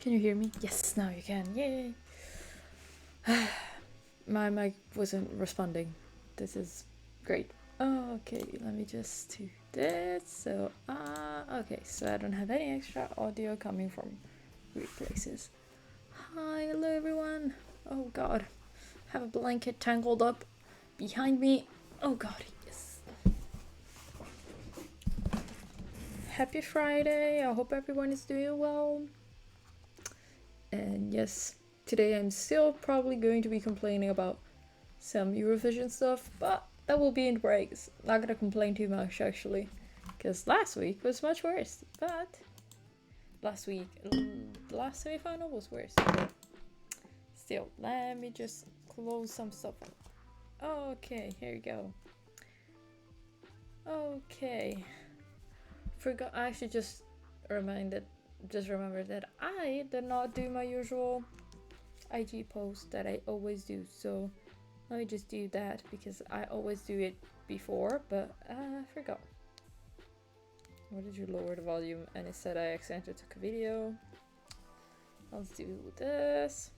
Can you hear me? Yes, now you can. Yay! My mic wasn't responding. This is great. Okay, let me just do this. So, okay, so I don't have any extra audio coming from weird places. Hi, hello everyone. Oh god, have a blanket tangled up behind me. Oh god, yes. Happy Friday. I hope everyone is doing well. And yes, today I'm still probably going to be complaining about some Eurovision stuff, but that will be in breaks. Not gonna complain too much actually, because last week was much worse. But last semi-final was worse. But still, let me just close some stuff up. Okay, here you go. Okay, forgot. I should just remember that I did not do my usual IG post that I always do. So let me just do that because I always do it before, but I forgot. What did you lower the volume? And it said I accidentally took a video. Let's do this.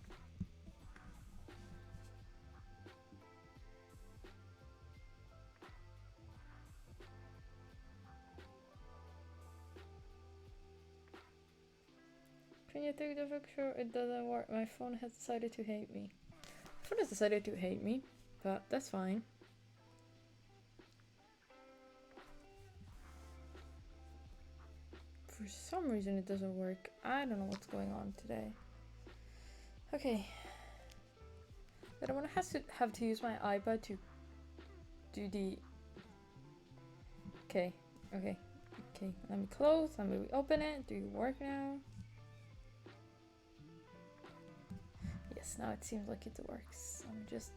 Can you take the picture? It doesn't work. My phone has decided to hate me. My phone has decided to hate me, but that's fine. For some reason it doesn't work. I don't know what's going on today. Okay. I don't want to have to use my iPad to do the... Okay. Let me close. Let me open it. Do you work now? Yes, now it seems like it works. I'm just...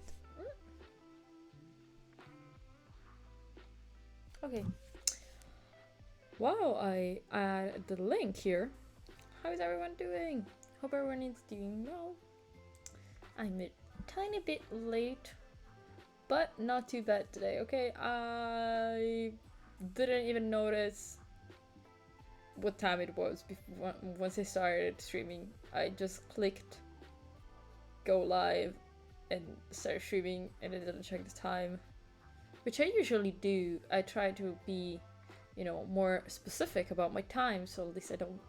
Okay. Wow, I added the link here. How is everyone doing? Hope everyone is doing well. I'm a tiny bit late, but not too bad today, okay? I didn't even notice what time it was once I started streaming. I just clicked go live and start streaming and I didn't check the time, which I usually do. I try to be, more specific about my time so at least I don't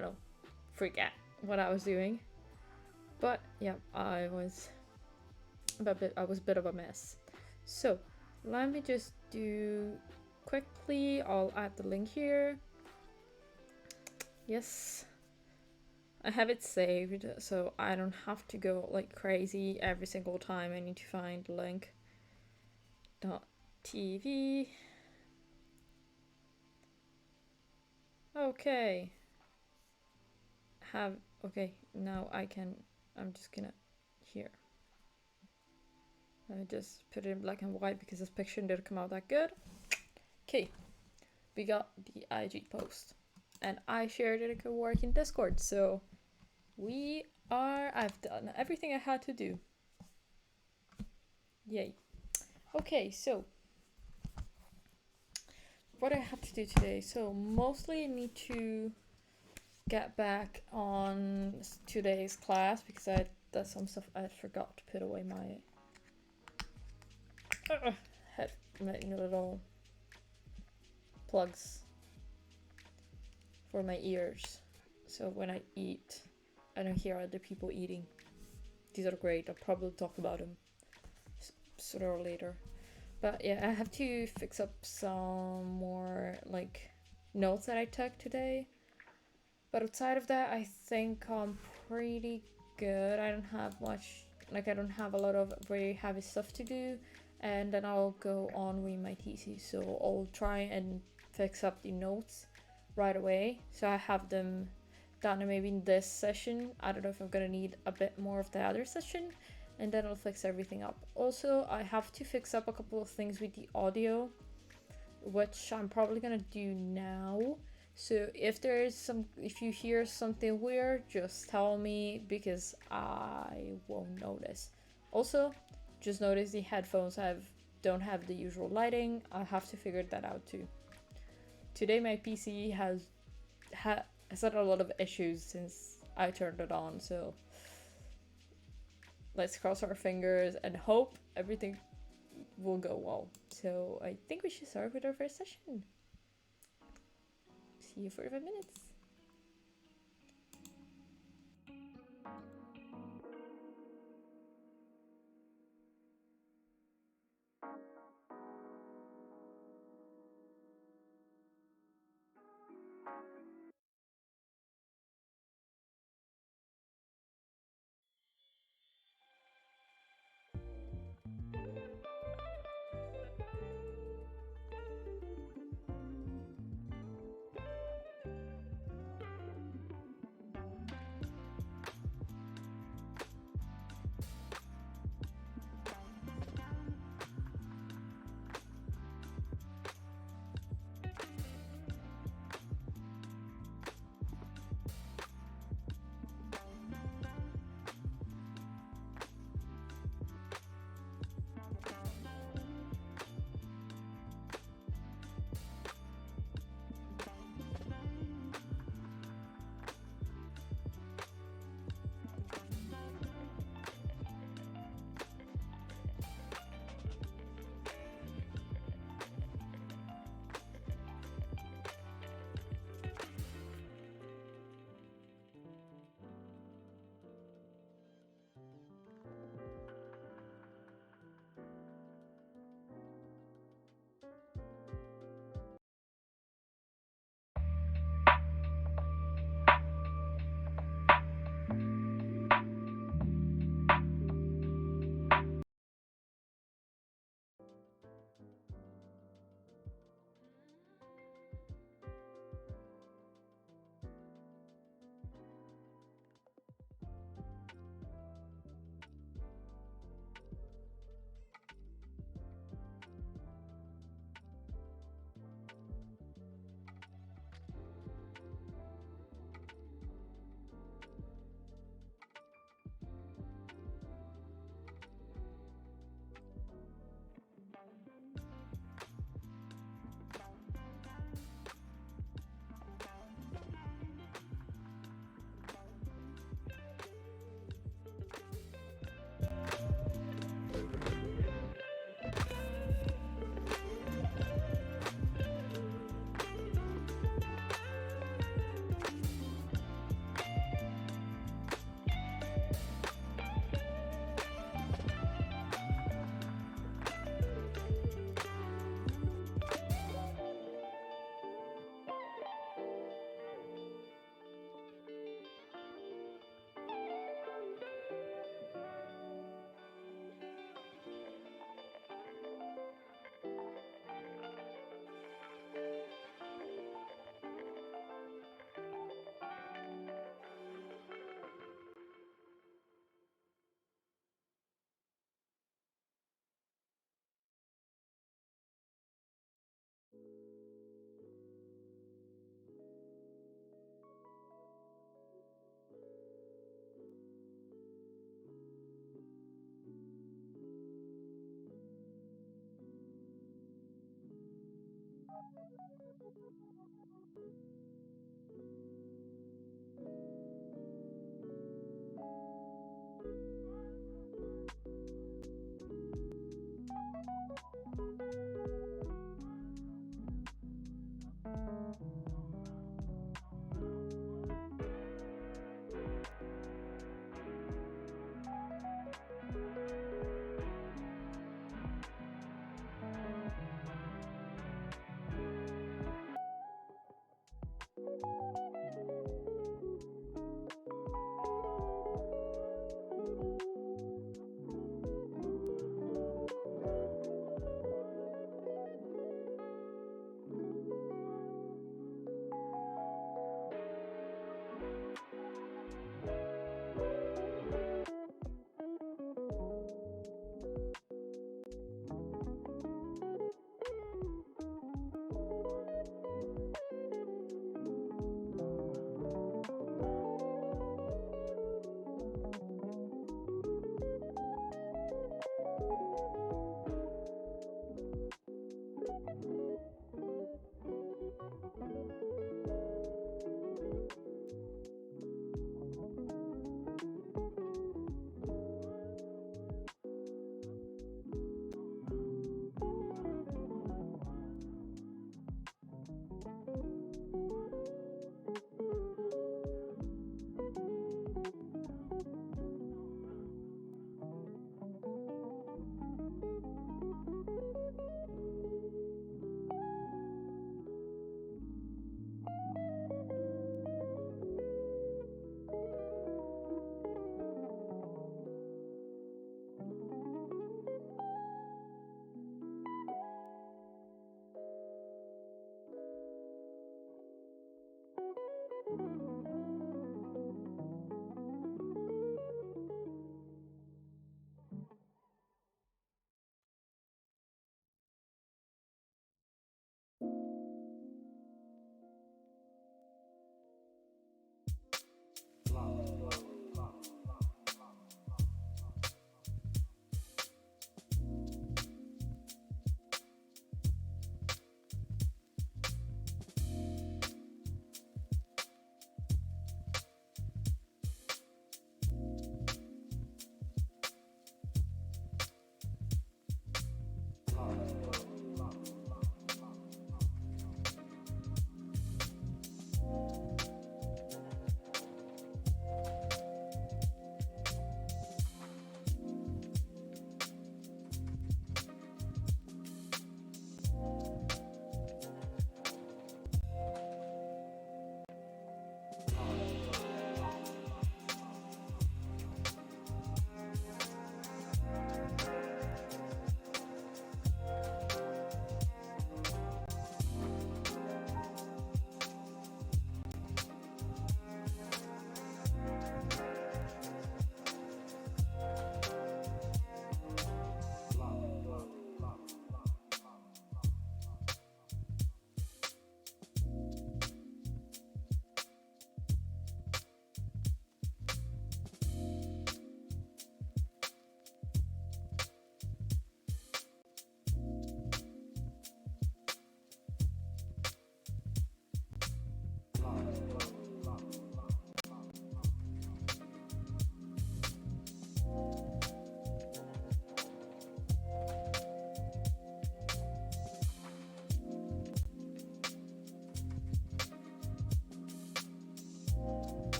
know, forget what I was doing. But yeah, I was a bit of a mess. So let me just do quickly. I'll add the link here. Yes, I have it saved so I don't have to go like crazy every single time I need to find the link. .tv. Okay. Okay, now I'm just gonna here. Let me just put it in black and white because this picture didn't come out that good. Okay, we got the IG post and I shared it. It could work in Discord, so I've done everything I had to do. Yay. Okay, so what I have to do today. So mostly I need to get back on today's class because that's some stuff I forgot to put away my my little plugs for my ears. So when I eat, I don't hear other people eating. These are great. I'll probably talk about them sooner or later. But yeah, I have to fix up some more like notes that I took today. But outside of that, I think I'm pretty good. I don't have much, I don't have a lot of very heavy stuff to do. And then I'll go on with my thesis. So I'll try and fix up the notes right away. So I have them done maybe in this session. I don't know if I'm gonna need a bit more of the other session. and then I'll fix everything up. Also, I have to fix up a couple of things with the audio, which I'm probably gonna do now. So if you hear something weird, just tell me because I won't notice. Also, just notice the headphones don't have the usual lighting. I'll have to figure that out too. Today my PC has had a lot of issues since I turned it on, so let's cross our fingers and hope everything will go well. So I think we should start with our first session. See you for 45 minutes.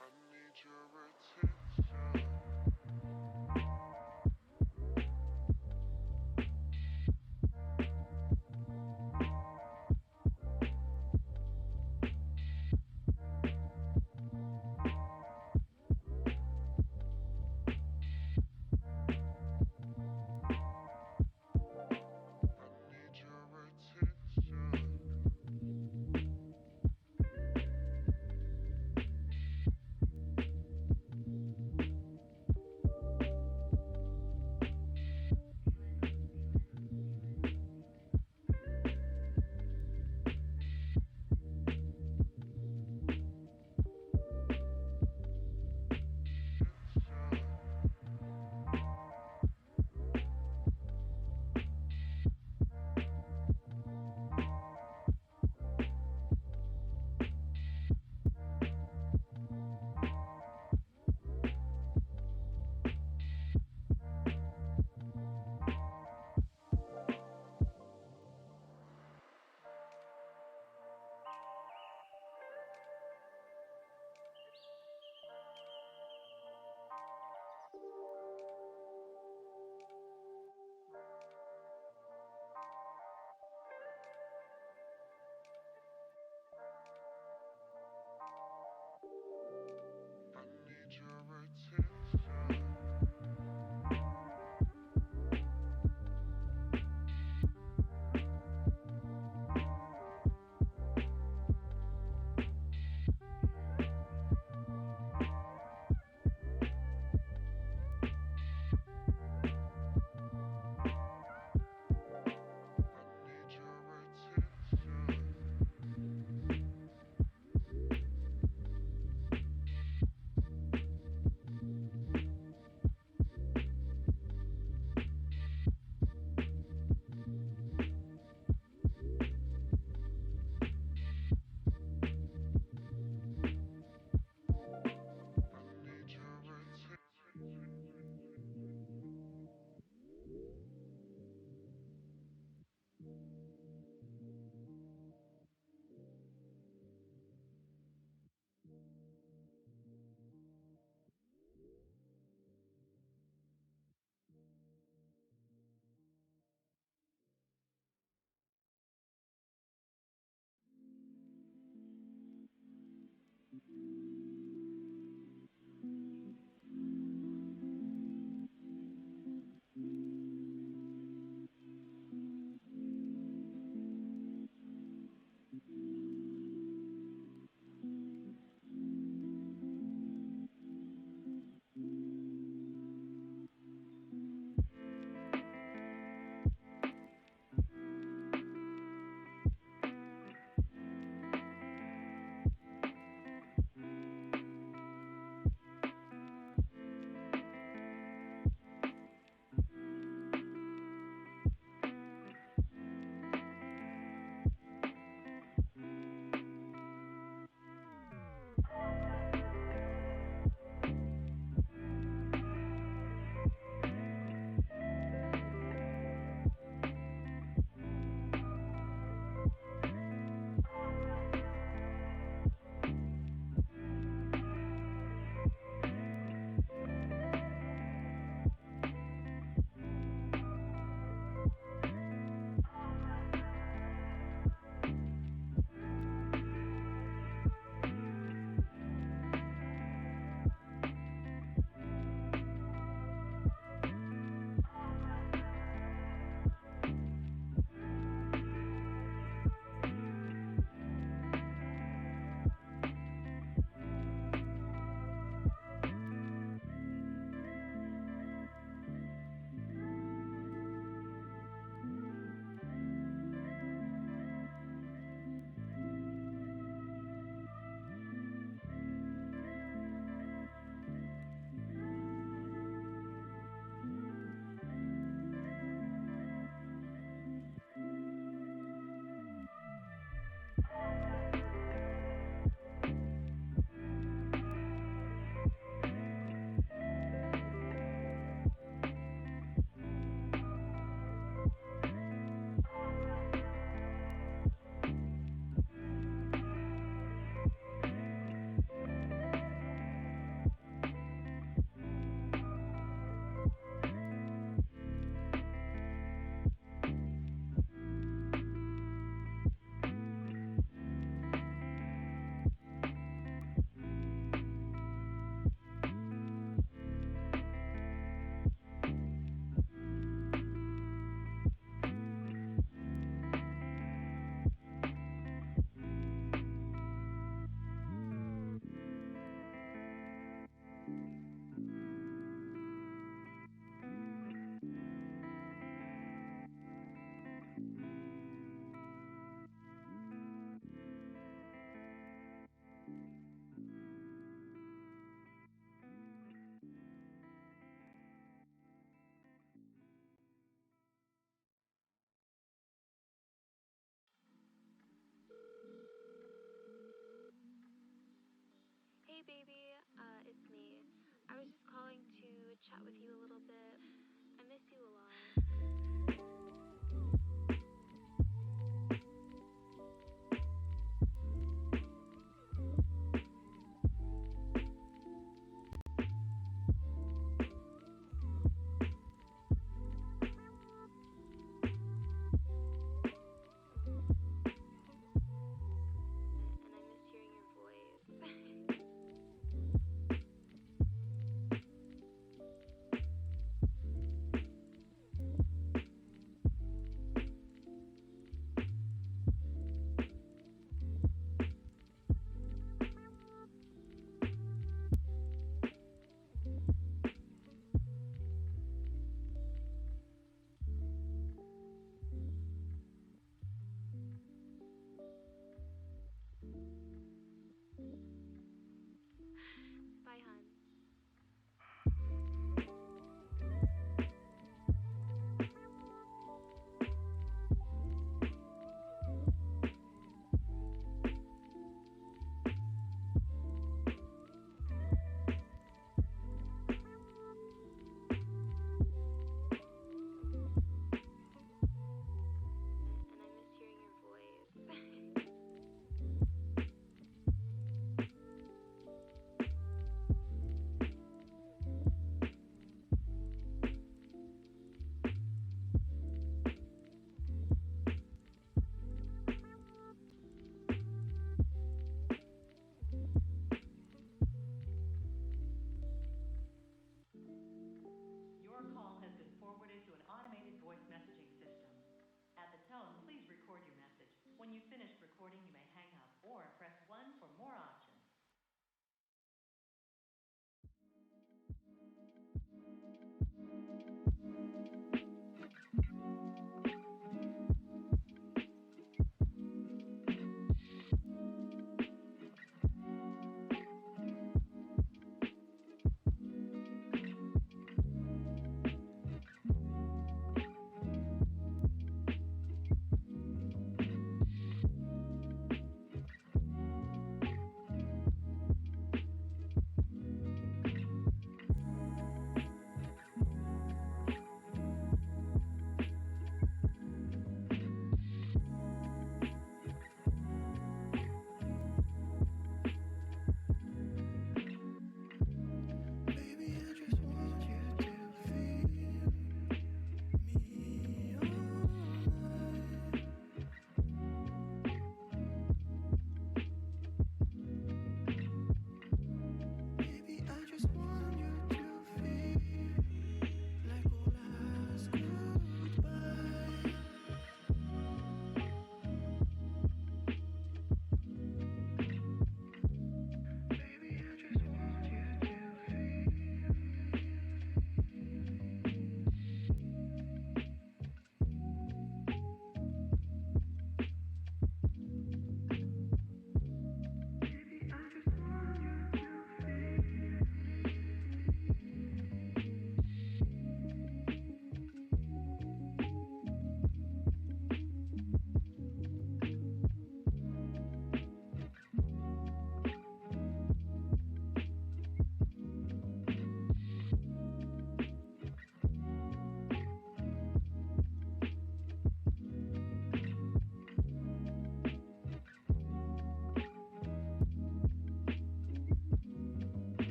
I need your attention. Hey baby, it's me. I was just calling to chat with you a little bit. I miss you a lot. And I miss hearing your voice.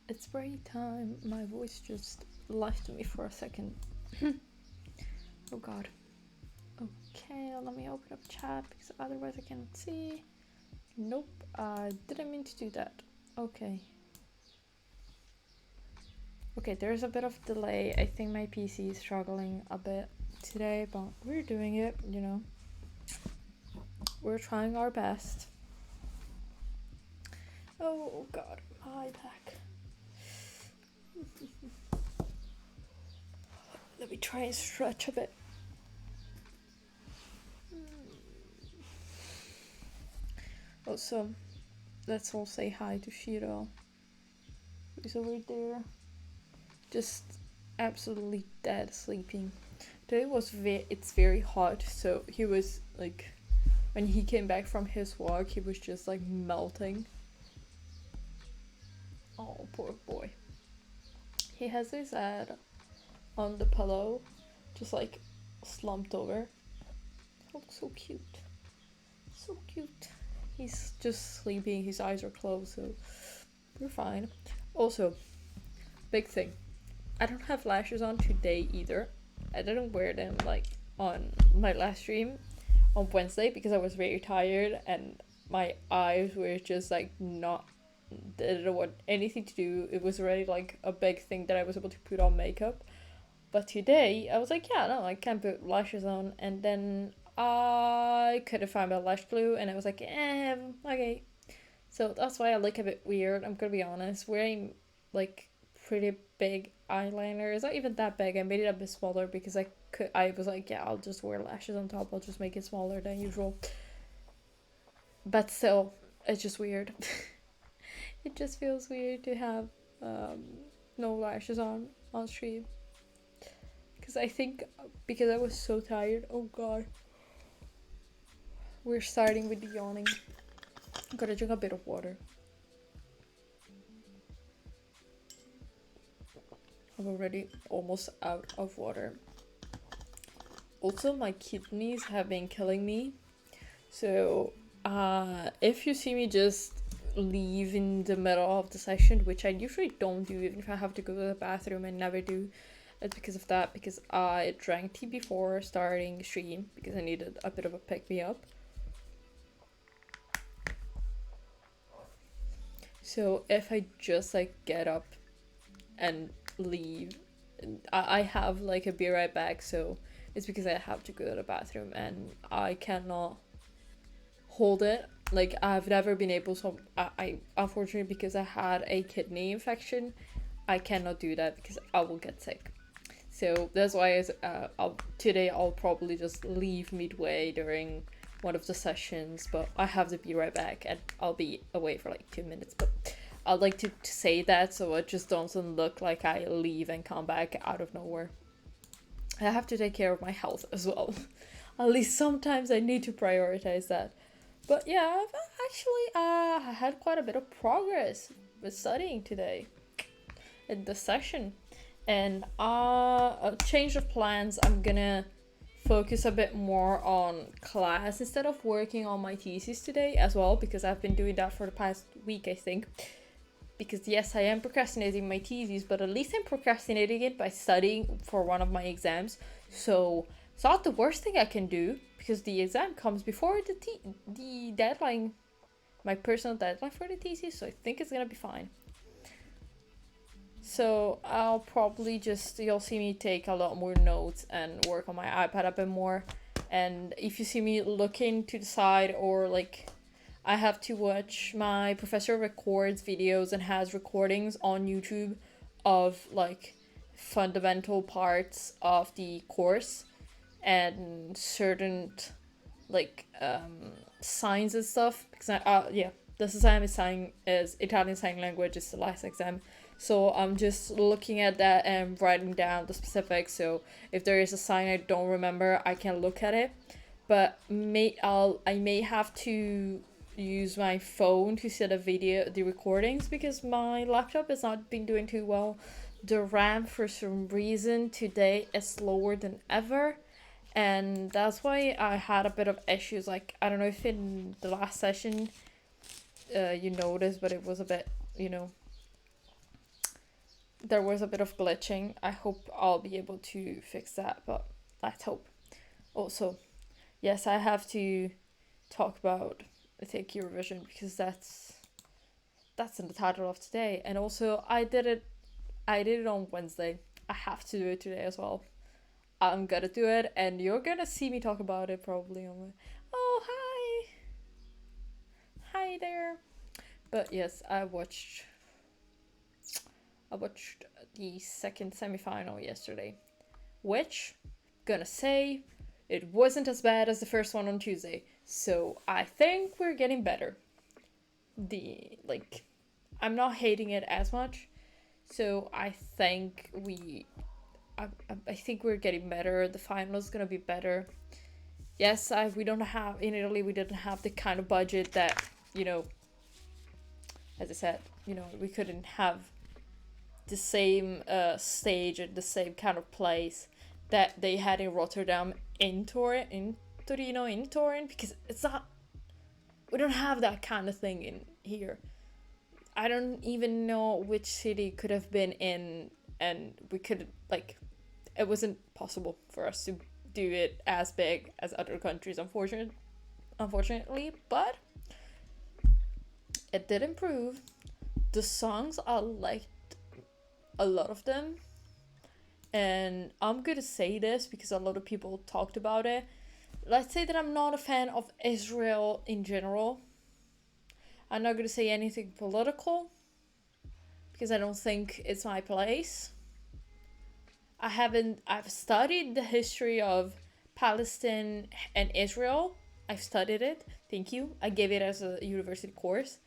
It's break time. My voice just left me for a second. Oh god. Okay, let me open up chat because otherwise I can't see. Nope, I didn't mean to do that. Okay. Okay, there's a bit of delay. I think my PC is struggling a bit today, but we're doing it, you know. We're trying our best. Oh god, my back. Let me try and stretch a bit. Also, let's all say hi to Shiro. He's over there. Just absolutely dead sleeping. Today was it's very hot, so he was like, when he came back from his walk, he was just like melting. Oh, poor boy. He has his head on the pillow, just like slumped over. He looks so cute. So cute. He's just sleeping, his eyes are closed, so we're fine. Also, big thing. I don't have lashes on today either. I didn't wear them like on my last stream on Wednesday because I was very tired and my eyes were just like not, didn't want anything to do. It was already like a big thing that I was able to put on makeup. But today I was like, yeah, no, I can't put lashes on, and then I couldn't find my lash glue, and I was like, okay. So that's why I look a bit weird. I'm gonna be honest. Wearing like pretty big eyeliner. It's not even that big. I made it a bit smaller because I was like, yeah, I'll just wear lashes on top. I'll just make it smaller than usual. But still, it's just weird. It just feels weird to have no lashes on stream. Because I think because I was so tired. Oh god. We're starting with the yawning. I'm gonna drink a bit of water. I'm already almost out of water. Also, my kidneys have been killing me. So, if you see me just leave in the middle of the session, which I usually don't do, even if I have to go to the bathroom, I never do. It's because of that, because I drank tea before starting stream, because I needed a bit of a pick-me-up. So if I just like get up and leave, I have like a be right back, so it's because I have to go to the bathroom and I cannot hold it. Like I've never been able to, I unfortunately, because I had a kidney infection, I cannot do that because I will get sick. So that's why today I'll probably just leave midway during one of the sessions, but I have to be right back and I'll be away for like 2 minutes. But I'd like to say that so it just doesn't look like I leave and come back out of nowhere. I have to take care of my health as well. At least sometimes I need to prioritize that. But yeah, I've actually had quite a bit of progress with studying today in the session. And a change of plans, I'm gonna focus a bit more on class instead of working on my thesis today as well, because I've been doing that for the past week, I think. Because yes, I am procrastinating my thesis, but at least I'm procrastinating it by studying for one of my exams. So it's not the worst thing I can do, because the exam comes before the deadline, my personal deadline for the thesis, so I think it's gonna be fine. So I'll probably you'll see me take a lot more notes and work on my iPad a bit more. And if you see me looking to the side, or like I have to watch, my professor records videos and has recordings on YouTube of like fundamental parts of the course and certain like signs and stuff, because this exam is Italian sign language, is the last exam. So I'm just looking at that and writing down the specifics. So if there is a sign I don't remember, I can look at it. But I may have to use my phone to see the recordings, because my laptop has not been doing too well. The RAM for some reason today is slower than ever, and that's why I had a bit of issues. Like, I don't know if in the last session you noticed, but it was a bit, there was a bit of glitching. I hope I'll be able to fix that, but let's hope. Also, yes, I have to talk about, I think, Eurovision, because that's in the title of today. And also, I did it on Wednesday. I have to do it today as well. I'm gonna do it, and you're gonna see me talk about it probably on my... Oh, hi there. But yes, I watched the second semi-final yesterday, which, gonna say, it wasn't as bad as the first one on Tuesday. So I think we're getting better. I'm not hating it as much. So I think I think we're getting better. The final is gonna be better. Yes, we don't have, in Italy, we didn't have the kind of budget that, as I said, we couldn't have the same stage and the same kind of place that they had in Rotterdam, in Torino, in Turin, because it's not, we don't have that kind of thing in here. I don't even know which city could have been in, and we could, like, it wasn't possible for us to do it as big as other countries, unfortunately, but it did improve. The songs, I liked a lot of them, and I'm gonna say this because a lot of people talked about it. Let's say that I'm not a fan of Israel in general. I'm not gonna say anything political because I don't think it's my place. I've studied the history of Palestine and Israel. I've studied it. Thank you. I gave it as a university course.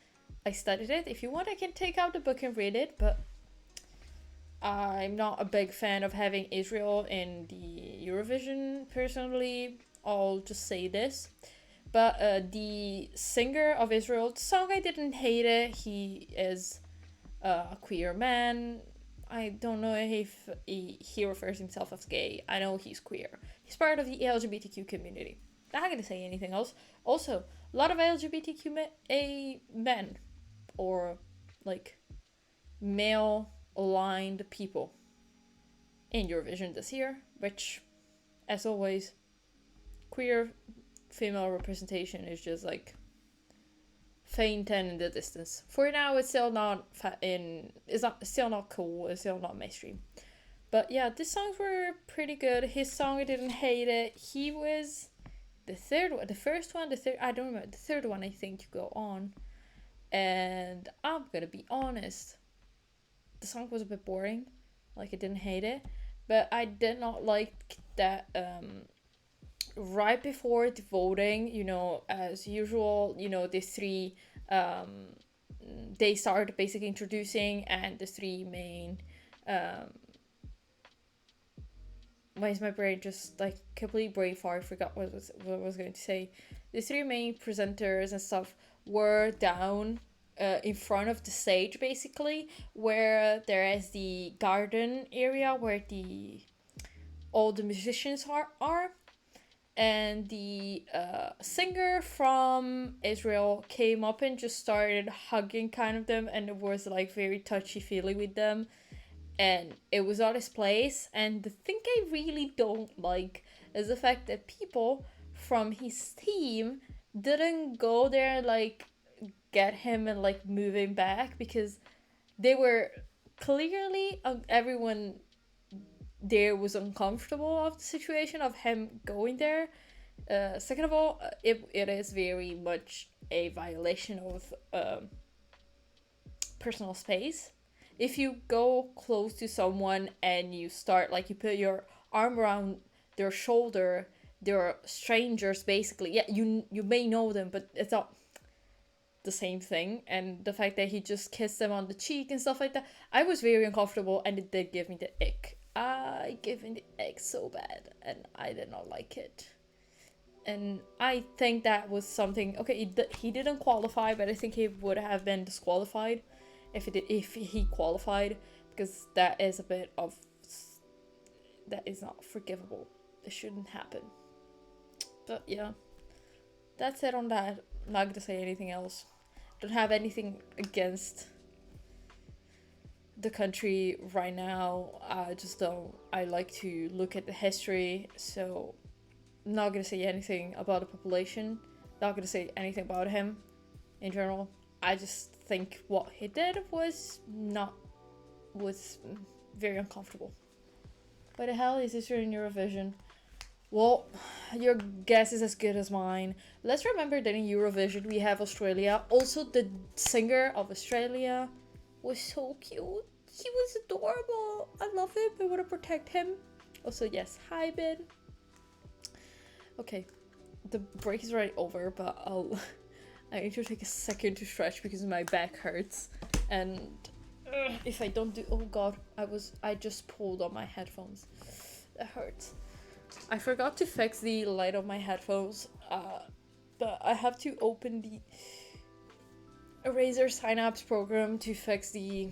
I studied it. If you want, I can take out the book and read it, but I'm not a big fan of having Israel in the Eurovision personally. I'll just say this. But the singer of Israel, the song, I didn't hate it. He is a queer man. I don't know if he refers himself as gay. I know he's queer. He's part of the LGBTQ community. I'm not gonna say anything else. Also, a lot of LGBTQ men or like male aligned people in Eurovision this year, which, as always, queer female representation is just like faint and in the distance. For now, it's still not still not cool. It's still not mainstream. But yeah, these songs were pretty good. His song, I didn't hate it. He was the third one, the first one, the third. I don't remember the third one. I think to go on, and I'm gonna be honest. The song was a bit boring. Like, I didn't hate it, but I did not like that. Right before the voting, as usual, the three, they started basically introducing, and the three main, why is my brain just like complete brain fart? I forgot what I was going to say. The three main presenters and stuff were down in front of the stage, basically, where there is the garden area where all the musicians are. And the singer from Israel came up and just started hugging kind of them, and it was like very touchy-feely with them, and it was not his place. And the thing I really don't like is the fact that people from his team didn't go there and like get him and like move him back, because they were clearly everyone there was uncomfortable of the situation of him going there. Second of all, it is very much a violation of personal space. If you go close to someone and you start, like, you put your arm around their shoulder, they're strangers basically. Yeah, you may know them, but it's not the same thing. And the fact that he just kissed them on the cheek and stuff like that, I was very uncomfortable, and it did give me the ick. I gave him the egg so bad, and I did not like it. And I think that was something. Okay, he didn't qualify, but I think he would have been disqualified if he qualified, because that is not forgivable. It shouldn't happen. But yeah, that's it on that. I'm not gonna say anything else. Don't have anything against the country right now. I like to look at the history, so I'm not gonna say anything about the population, not gonna say anything about him in general. I just think what he did was very uncomfortable. Why the hell is this in Eurovision? Well, your guess is as good as mine. Let's remember that in Eurovision we have Australia. Also, the singer of Australia was so cute. He was adorable. I love him. I want to protect him. Also, yes, hi Ben. Okay, the break is already over, but I need to take a second to stretch because my back hurts. And if I don't do, oh god, I just pulled on my headphones. That hurts. I forgot to fix the light of my headphones. But I have to open the Eraser Synapse program to fix the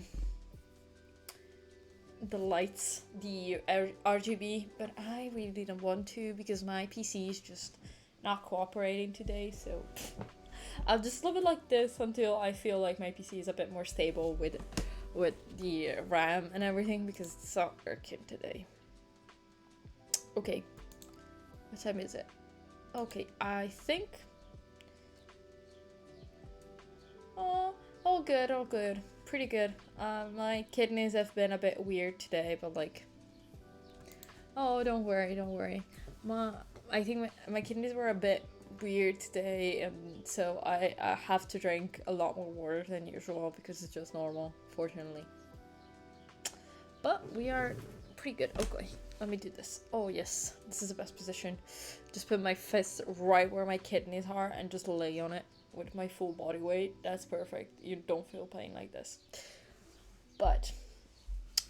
lights, the RGB, but I really didn't want to because my PC is just not cooperating today, so I'll just leave it like this until I feel like my PC is a bit more stable with the RAM and everything, because it's not working today. Okay, what time is it? Okay, I think all good, pretty good. My kidneys have been a bit weird today, but like Oh, don't worry, don't worry. My, I think my kidneys were a bit weird today, and so I have to drink a lot more water than usual because it's just normal, fortunately. But we are pretty good. Okay, let me do this. Oh yes, this is the best position. Just put my fist right where my kidneys are and just lay on it with my full body weight. That's perfect. You don't feel pain like this. But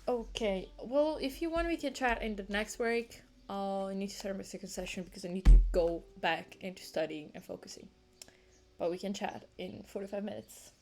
okay, well, if you want, we can chat in the next break. I need to start my second session because I need to go back into studying and focusing. But we can chat in 45 minutes.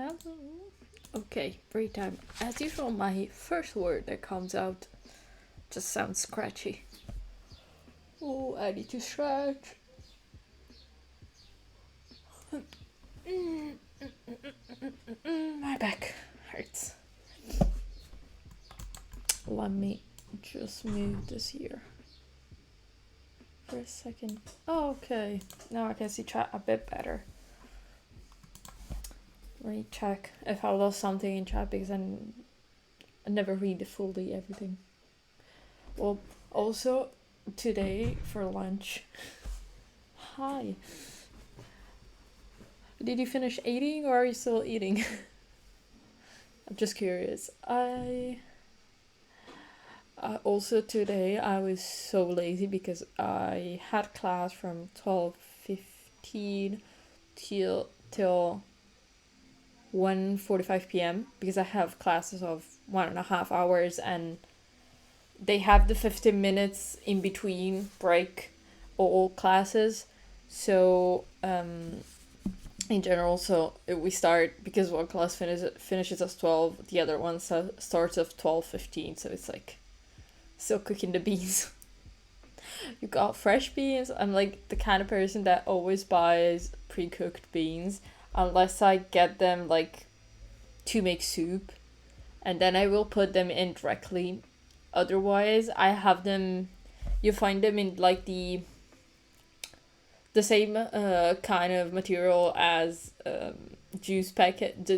Hello. Okay, break time. As usual, my first word that comes out just sounds scratchy. Oh, I need to stretch. My back hurts. Let me just move this here for a second. Oh, okay, now I can see chat a bit better. Let me check if I lost something in chat because I never read fully everything. Well, also today for lunch. Hi. Did you finish eating or are you still eating? I'm just curious. Also today I was so lazy because I had class from 12:15 till 1:45 p.m. because I have classes of 1.5 hours and they have the 15 minutes in between break all classes. So in general, so we start because one class finishes at 12, the other one starts at 12:15, so it's like still cooking the beans. You got fresh beans. I'm like the kind of person that always buys pre-cooked beans unless I get them like to make soup, and then I will put them in directly. Otherwise I have them, you find them in like the same kind of material as juice packet,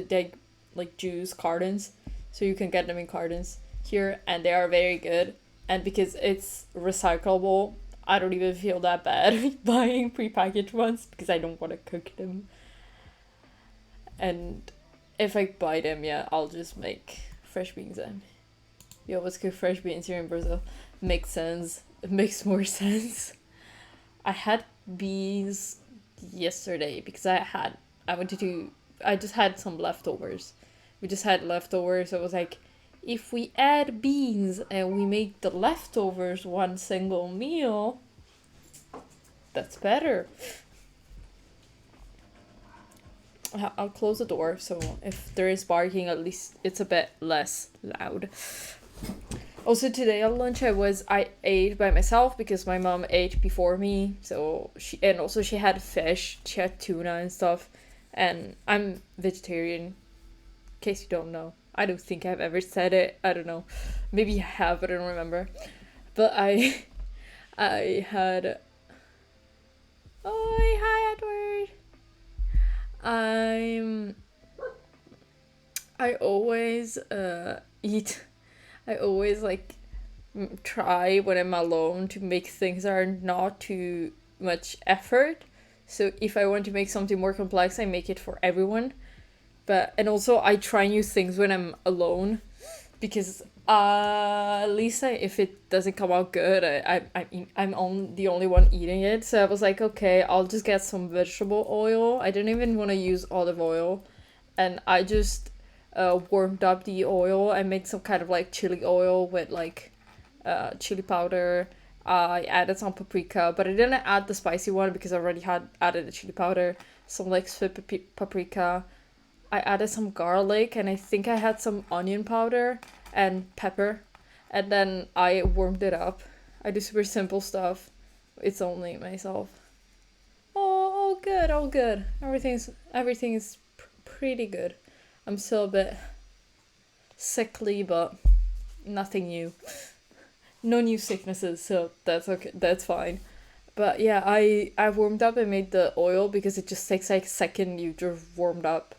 like juice cartons, so you can get them in cartons here, and they are very good. And because it's recyclable, I don't even feel that bad buying prepackaged ones because I don't want to cook them. And if I buy them, yeah, I'll just make fresh beans. And we always cook fresh beans here in Brazil. Makes sense. It makes more sense. I had beans yesterday because I just had some leftovers. We just had leftovers. So it was like, if we add beans and we make the leftovers one single meal, that's better. I'll close the door so if there is barking, at least it's a bit less loud. Also today at lunch I ate by myself because my mom ate before me, so she had fish, she had tuna and stuff, and I'm vegetarian, in case you don't know. I don't think I've ever said it. I don't know. Maybe I have, but I don't remember. But I had. Oh, hi Edward. I always eat. I always like try when I'm alone to make things that are not too much effort. So if I want to make something more complex, I make it for everyone. And also I try new things when I'm alone, because at least if it doesn't come out good, I'm the only one eating it. So I was like, okay, I'll just get some vegetable oil. I didn't even want to use olive oil, and I just warmed up the oil. I made some kind of like chili oil with like chili powder. I added some paprika, but I didn't add the spicy one because I already had added the chili powder. Some like sweet paprika. I added some garlic, and I think I had some onion powder and pepper, and then I warmed it up. I do super simple stuff. It's only myself. Oh, all good. Everything is pretty good. I'm still a bit sickly, but nothing new. No new sicknesses, so that's okay. That's fine. But yeah, I warmed up and made the oil because it just takes like a second. You just warmed up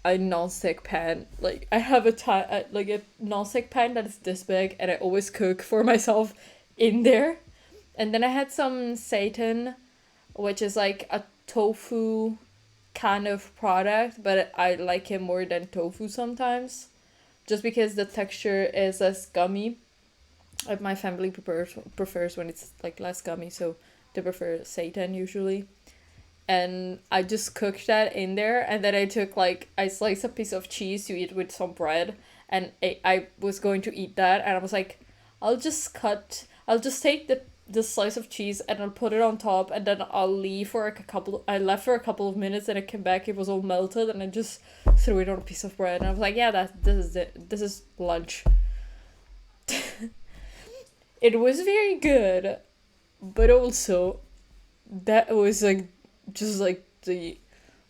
a non-stick pan. Like I have a non-stick pan that is this big, and I always cook for myself in there. And then I had some seitan, which is like a tofu kind of product, but I like it more than tofu sometimes, just because the texture is less gummy. My family prefers when it's like less gummy, so they prefer seitan usually. And I just cooked that in there, and then I sliced a piece of cheese to eat with some bread, and I was going to eat that, and I was like, I'll just take the this slice of cheese and I'll put it on top and then I'll leave for like I left for a couple of minutes and I came back, it was all melted and I just threw it on a piece of bread and I was like, yeah, this is it. This is lunch. It was very good, but also that was like just like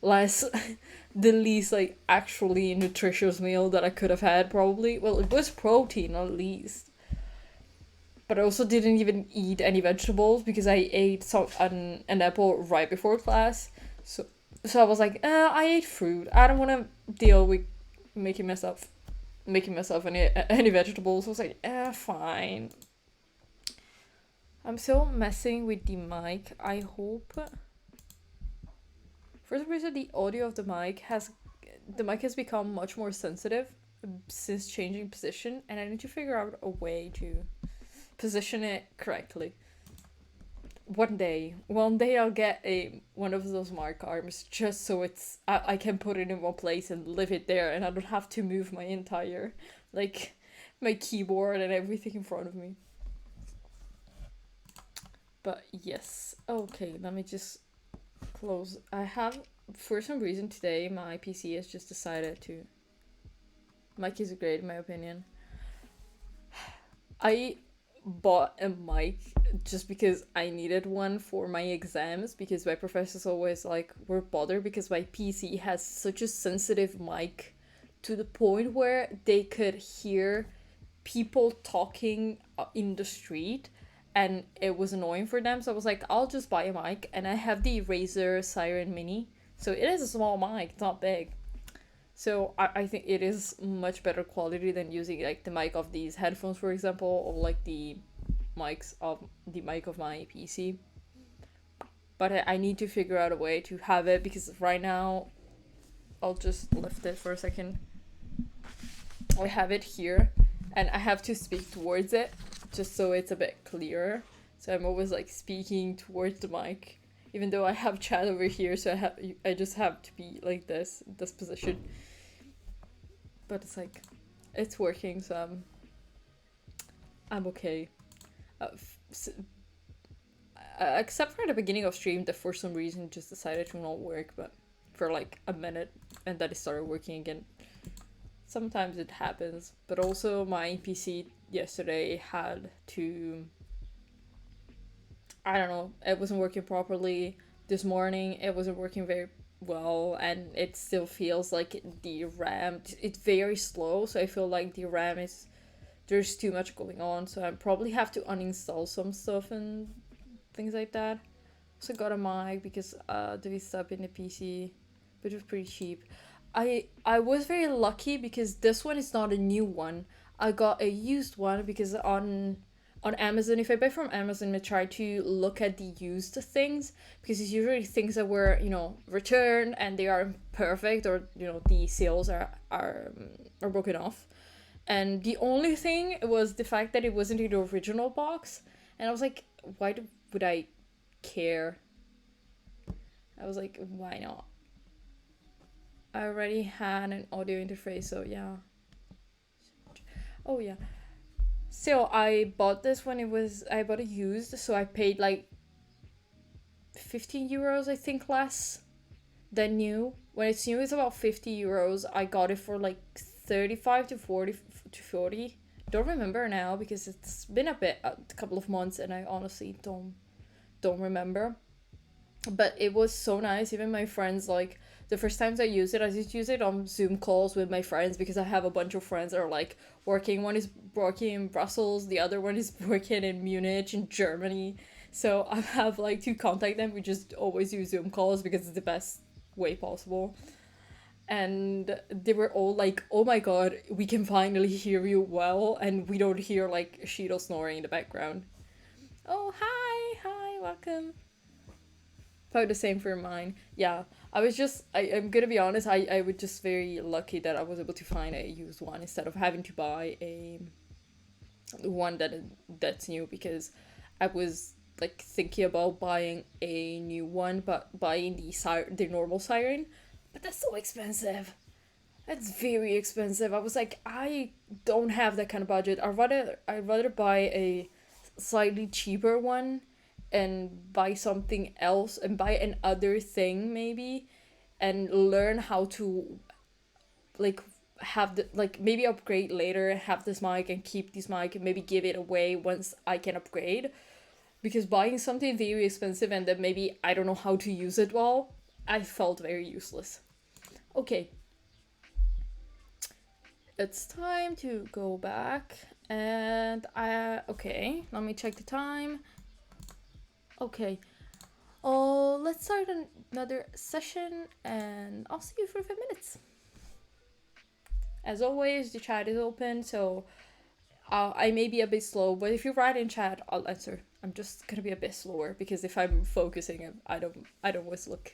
less the least like actually nutritious meal that I could have had probably. Well, it was protein at least. But I also didn't even eat any vegetables because I ate an apple right before class. So I was like, I ate fruit. I don't want to deal with making myself any vegetables. I was like, fine. I'm still messing with the mic. I hope. For some reason, the audio of the mic has become much more sensitive since changing position, and I need to figure out a way to position it correctly. One day I'll get one of those mic arms just so I can put it in one place and leave it there, and I don't have to move my entire my keyboard and everything in front of me. But yes, okay, let me just close. I have, for some reason today, my PC has just decided to. Mic is great in my opinion. I bought a mic just because I needed one for my exams, because my professors always were bothered because my PC has such a sensitive mic to the point where they could hear people talking in the street and it was annoying for them. So I was like, I'll just buy a mic, and I have the Razer Siren Mini, so it is a small mic, it's not big. So I think it is much better quality than using the mic of these headphones, for example, or the mic of my PC. But I need to figure out a way to have it, because right now I'll just lift it for a second. I have it here and I have to speak towards it just so it's a bit clearer. So I'm always speaking towards the mic, even though I have chat over here, so I just have to be like this position. But it's working, so I'm okay. Except for the beginning of stream that for some reason just decided to not work, but for a minute, and then it started working again. Sometimes it happens, but also my PC yesterday had to, I don't know, it wasn't working properly. This morning it wasn't working very well, and it still feels like the RAM, it's very slow, so I feel like the RAM is, there's too much going on, so I probably have to uninstall some stuff and things like that. Also got a mic because the stuff in the PC, which was pretty cheap. I was very lucky because this one is not a new one. I got a used one because on Amazon, if I buy from Amazon, I try to look at the used things, because it's usually things that were, returned and they are perfect, or the sales are broken off. And the only thing was the fact that it wasn't in the original box, and I was like, would I care? I was like, why not? I already had an audio interface, so yeah. Oh yeah. So I bought this when I bought it used, so I paid 15 euros, I think, less than new. When it's new, it's about 50 euros. I got it for 35 to 40. Don't remember now because it's been a couple of months, and I honestly don't remember. But it was so nice. Even my friends, the first times I used it, I just use it on Zoom calls with my friends, because I have a bunch of friends that are working. One is working in Brussels, the other one is working in Munich in Germany. So I have to contact them. We just always use Zoom calls because it's the best way possible. And they were all like, oh my god, we can finally hear you well, and we don't hear Shiro snoring in the background. Oh, hi, welcome. About the same for mine. Yeah, I'm gonna be honest, I was just very lucky that I was able to find a used one instead of having to buy a one that's new, because I was thinking about buying a new one, but buying the normal siren, but that's so expensive. That's very expensive. I was like, I don't have that kind of budget. I'd rather buy slightly cheaper one and buy something else and buy another thing maybe, and learn how to like have the like maybe upgrade later, have this mic and keep this mic and maybe give it away once I can upgrade. Because buying something very expensive and then maybe I don't know how to use it well, I felt very useless. Okay, it's time to go back and okay, let me check the time. Okay, let's start another session and I'll see you for 5 minutes. As always, the chat is open, so I may be a bit slow, but if you write in chat, I'll answer. I'm just gonna be a bit slower because if I'm focusing, I don't always look.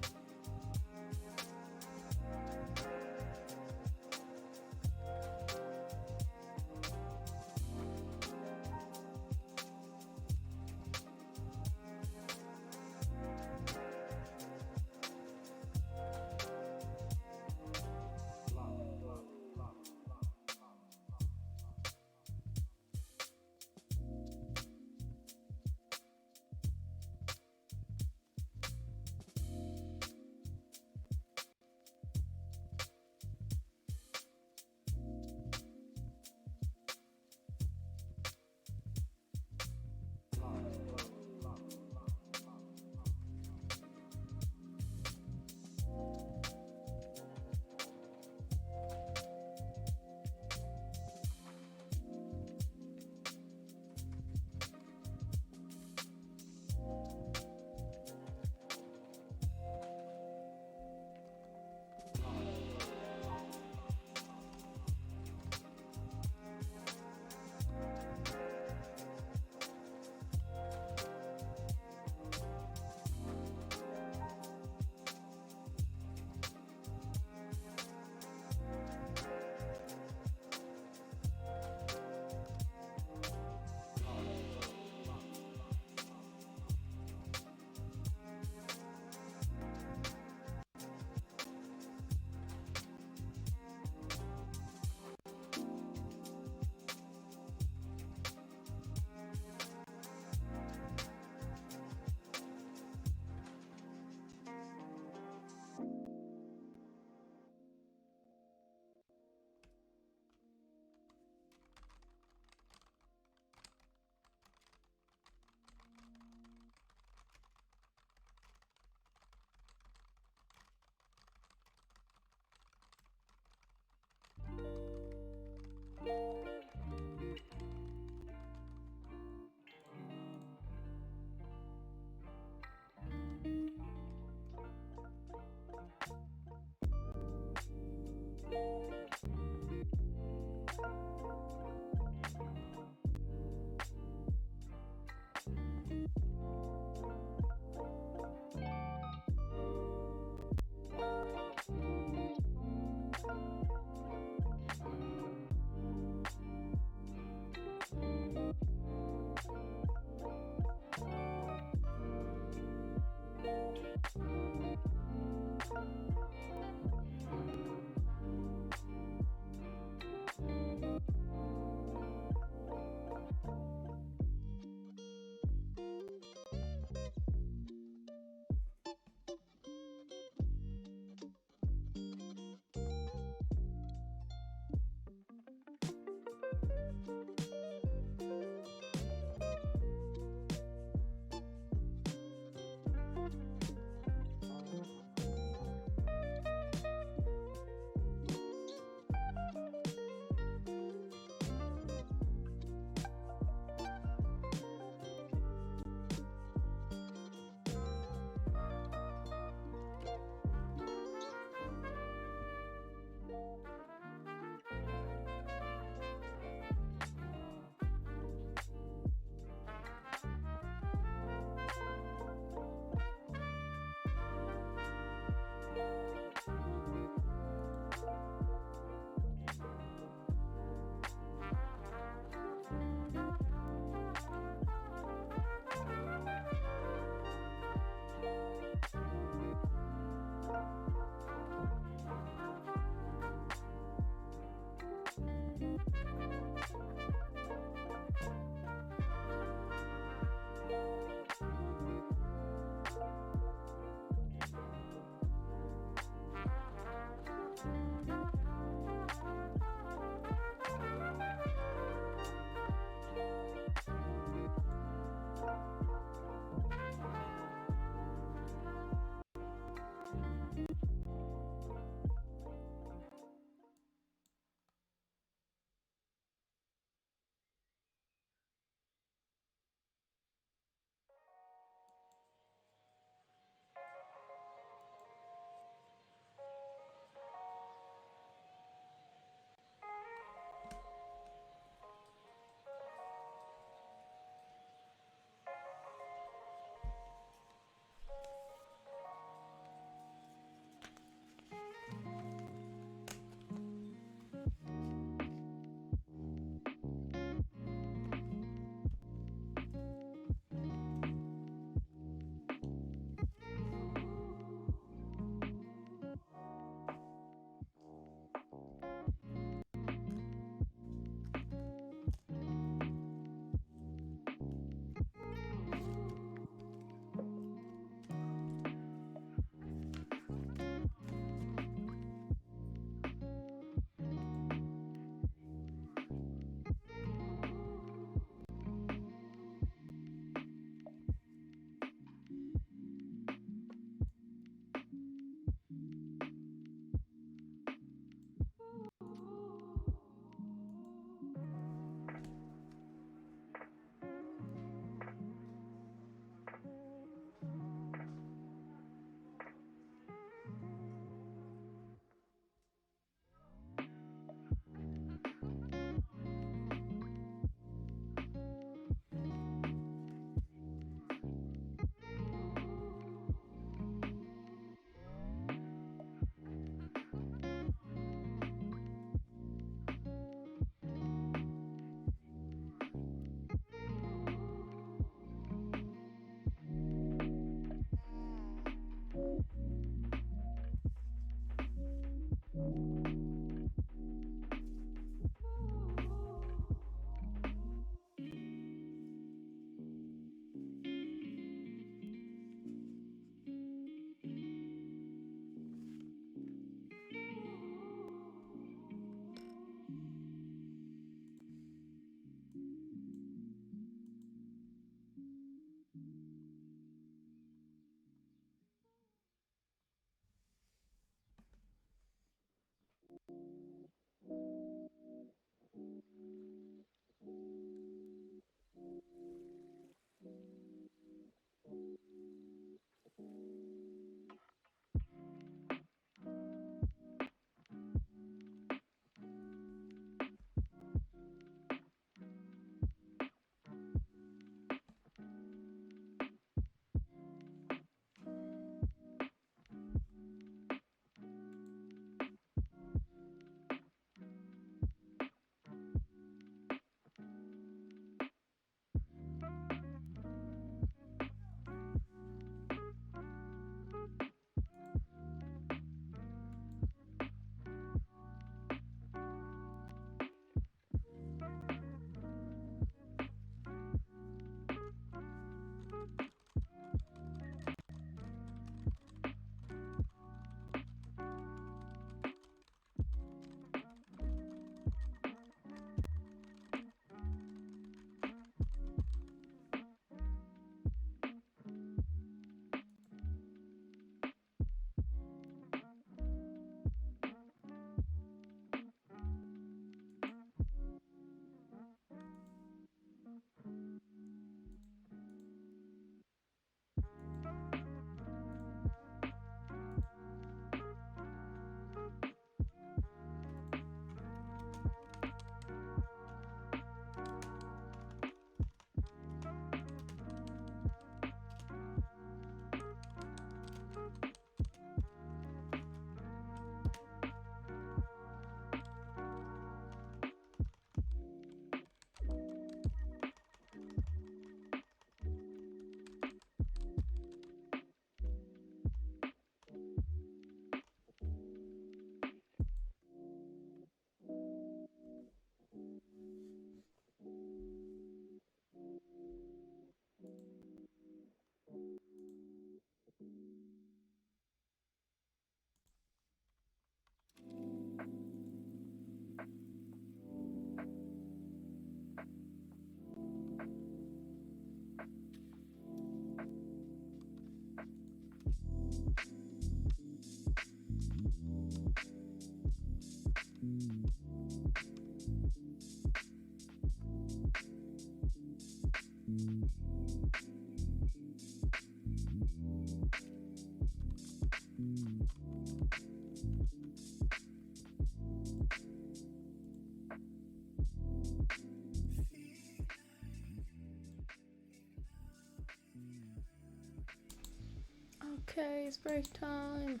Okay, it's break time.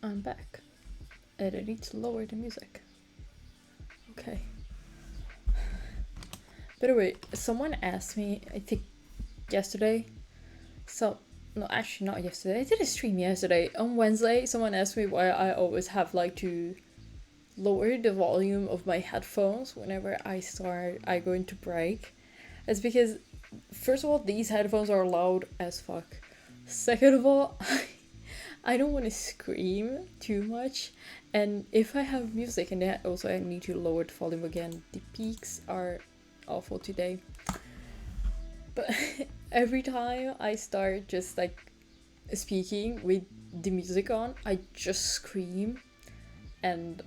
I'm back. And I need to lower the music. Okay. By the way, someone asked me, I think yesterday. So, no, actually not yesterday. I did a stream yesterday. On Wednesday, someone asked me why I always have like to lower the volume of my headphones whenever I go into break. It's because, first of all, these headphones are loud as fuck. Second of all, I don't want to scream too much. And if I have music in that, also I need to lower the volume again. The peaks are awful today. But every time I start just like speaking with the music on, I just scream. And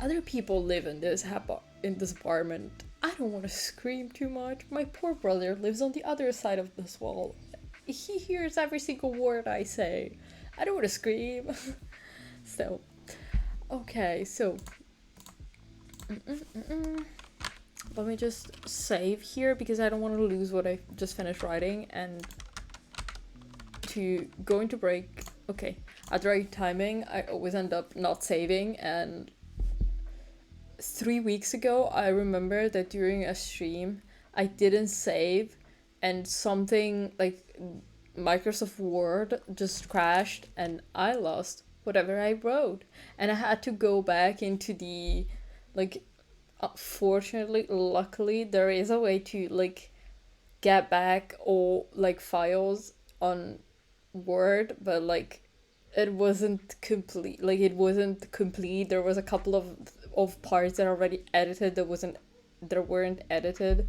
other people live in this apartment. I don't want to scream too much. My poor brother lives on the other side of this wall. He hears every single word I say. I don't want to scream. So, okay, so let me just save here because I don't want to lose what I just finished writing and to go into break. Okay, at the right timing, I always end up not saving, and 3 weeks ago, I remember that during a stream, I didn't save and something like Microsoft Word just crashed and I lost whatever I wrote. And I had to go back into the, like, fortunately, luckily, there is a way to, like, get back all, like, files on Word, but, like, it wasn't complete. Like, it wasn't complete. There was a couple of parts that are already edited that weren't edited,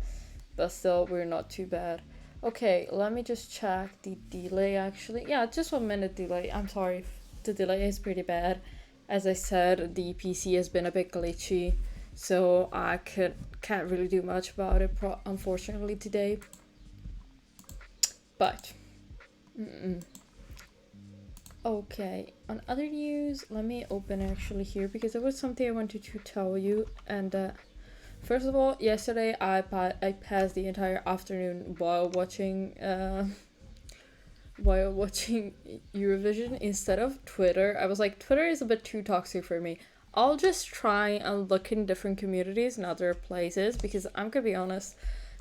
but still, we're not too bad. Okay, let me just check the delay actually. Yeah, just 1 minute delay. I'm sorry, the delay is pretty bad. As I said, the PC has been a bit glitchy, so I can't really do much about it, unfortunately, today. But, okay, on other news, let me open actually here because there was something I wanted to tell you. And first of all, yesterday I passed the entire afternoon while watching Eurovision instead of Twitter. I was like, Twitter is a bit too toxic for me. I'll just try and look in different communities and other places because I'm gonna be honest,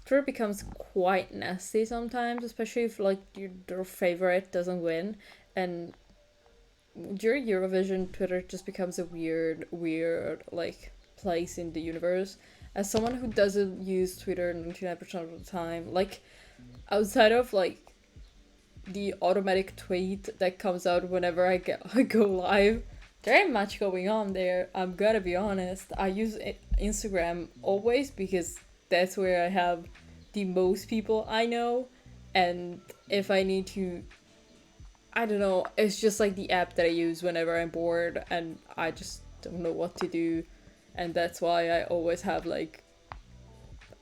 Twitter becomes quite nasty sometimes, especially if like your favorite doesn't win. And during Eurovision, Twitter just becomes a weird like place in the universe. As someone who doesn't use Twitter 99% of the time, like outside of like the automatic tweet that comes out whenever I go live, there ain't much going on there. I'm gonna be honest. I use Instagram always because that's where I have the most people I know, and if I need to, I don't know, it's just like the app that I use whenever I'm bored and I just don't know what to do, and that's why I always have like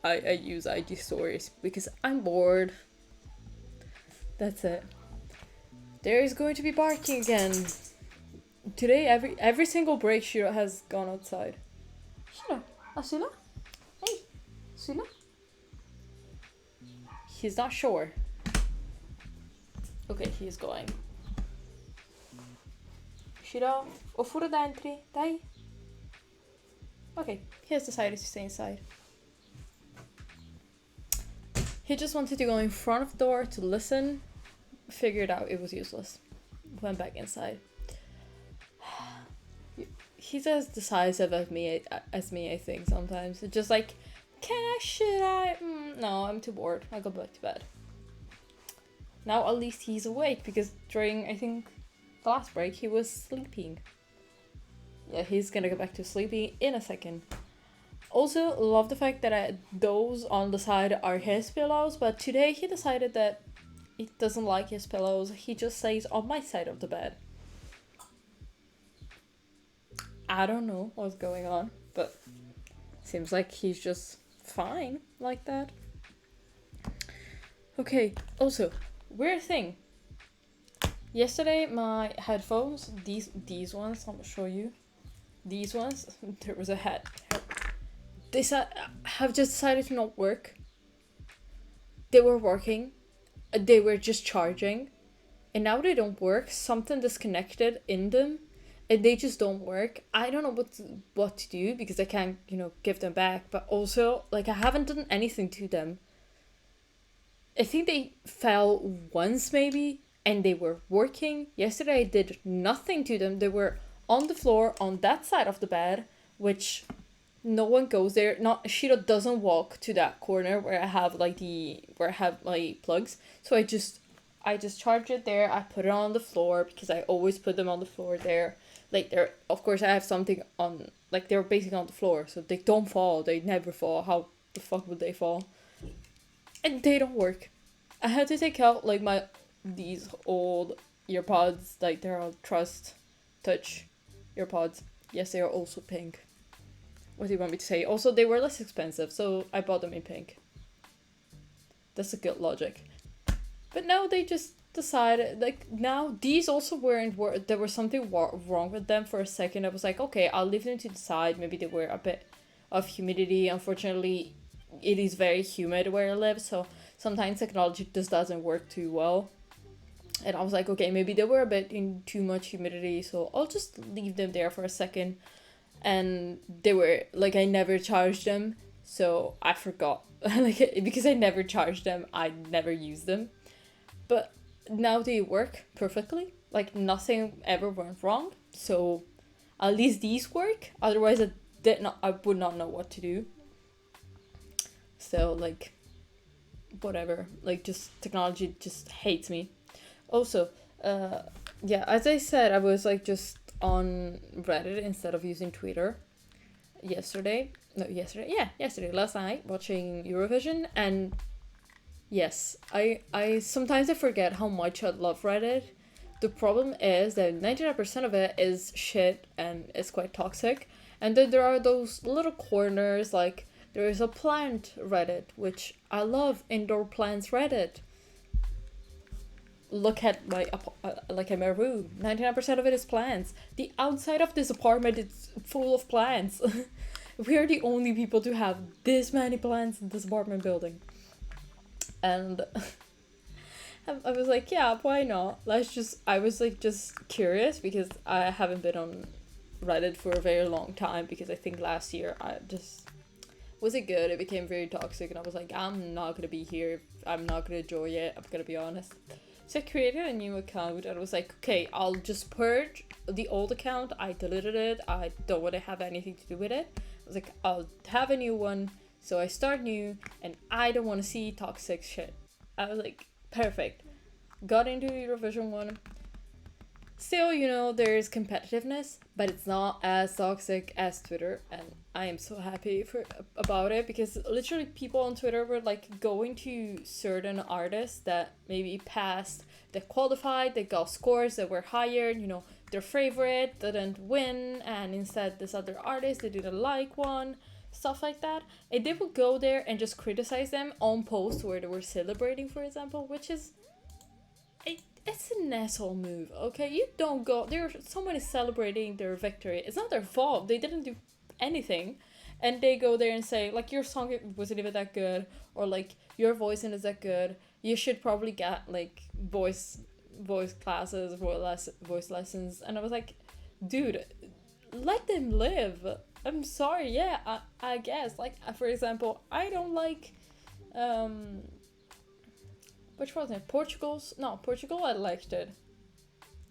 I use IG stories because I'm bored. That's it. There is going to be barking again. Today, every single break, Shiro has gone outside. Shiro, Asula? Hey, Asula? He's not sure. Okay, he's going. Shiro, o furo dentro, dai. Okay, he has decided to stay inside. He just wanted to go in front of the door to listen. Figured out it was useless. Went back inside. He's as decisive as me, I think, sometimes. It's just like, should I? No, I'm too bored. I'll go back to bed. Now at least he's awake, because during, I think, the last break, he was sleeping. Yeah, he's gonna go back to sleeping in a second. Also, love the fact that those on the side are his pillows, but today he decided that he doesn't like his pillows. He just stays on my side of the bed. I don't know what's going on, but seems like he's just fine like that. Okay, also, weird thing. Yesterday, my headphones, these ones, I'm gonna show you. These ones, there was a head. They have just decided to not work. They were working. They were just charging. And now they don't work. Something disconnected in them. And they just don't work. I don't know what to do because I can't, give them back. But also, like, I haven't done anything to them. I think they fell once maybe. And they were working. Yesterday I did nothing to them. They were on the floor on that side of the bed. Which no one goes there. Shiro doesn't walk to that corner where I have my plugs. So I just charge it there. I put it on the floor because I always put them on the floor there. Like of course I have something on, like they're basically on the floor, so they don't fall. They never fall. How the fuck would they fall? And they don't work. I had to take out like these old earpods, like they're all Trust Touch earpods. Yes, they are also pink. What do you want me to say? Also, they were less expensive, so I bought them in pink. That's a good logic. But now they just decided, like, now these also weren't, there was something wrong with them for a second. I was like, okay, I'll leave them to the side. Maybe they were a bit of humidity. Unfortunately, it is very humid where I live, so sometimes technology just doesn't work too well. And I was like, okay, maybe they were a bit in too much humidity, so I'll just leave them there for a second. And they were, like, I never charged them, so I forgot. Like, because I never charged them, I never used them. But now they work perfectly. like nothing ever went wrong. So at least these work. Otherwise, I would not know what to do. So like, whatever. Like, just technology just hates me. Also, yeah, as I said, I was like just on Reddit instead of using Twitter yesterday. No, yesterday. Yeah, yesterday, last night, watching Eurovision, and yes, I sometimes I forget how much I love Reddit. The problem is that 99% of it is shit and it's quite toxic. And then there are those little corners, like there is a plant Reddit, which I love, indoor plants Reddit. Look at my like in my room. 99% of it is plants. The outside of this apartment is full of plants. We are the only people to have this many plants in this apartment building. And I was like, yeah, why not? I was like just curious because I haven't been on Reddit for a very long time because I think last year I just wasn't good. It became very toxic and I was like, I'm not gonna be here. I'm not gonna enjoy it. I'm gonna be honest. So I created a new account and I was like, okay, I'll just purge the old account. I deleted it. I don't want to have anything to do with it. I was like, I'll have a new one. So I start new and I don't want to see toxic shit. I was like, perfect. Got into Eurovision one. Still, you know, there's competitiveness, but it's not as toxic as Twitter, and I am so happy about it because literally people on Twitter were like going to certain artists that maybe passed, that qualified, that got scores that were higher, you know, their favorite didn't win, and instead this other artist they didn't like one, stuff like that, and they would go there and just criticize them on posts where they were celebrating, for example, which is it's an asshole move, okay? You don't go there. Someone is celebrating their victory. It's not their fault. They didn't do anything, and they go there and say like your song wasn't even that good, or like your voice isn't that good. You should probably get like voice classes, voice lessons. And I was like, dude, let them live. I'm sorry. Yeah, I guess like for example, I don't like which was it? Portugal's? No, Portugal I liked it.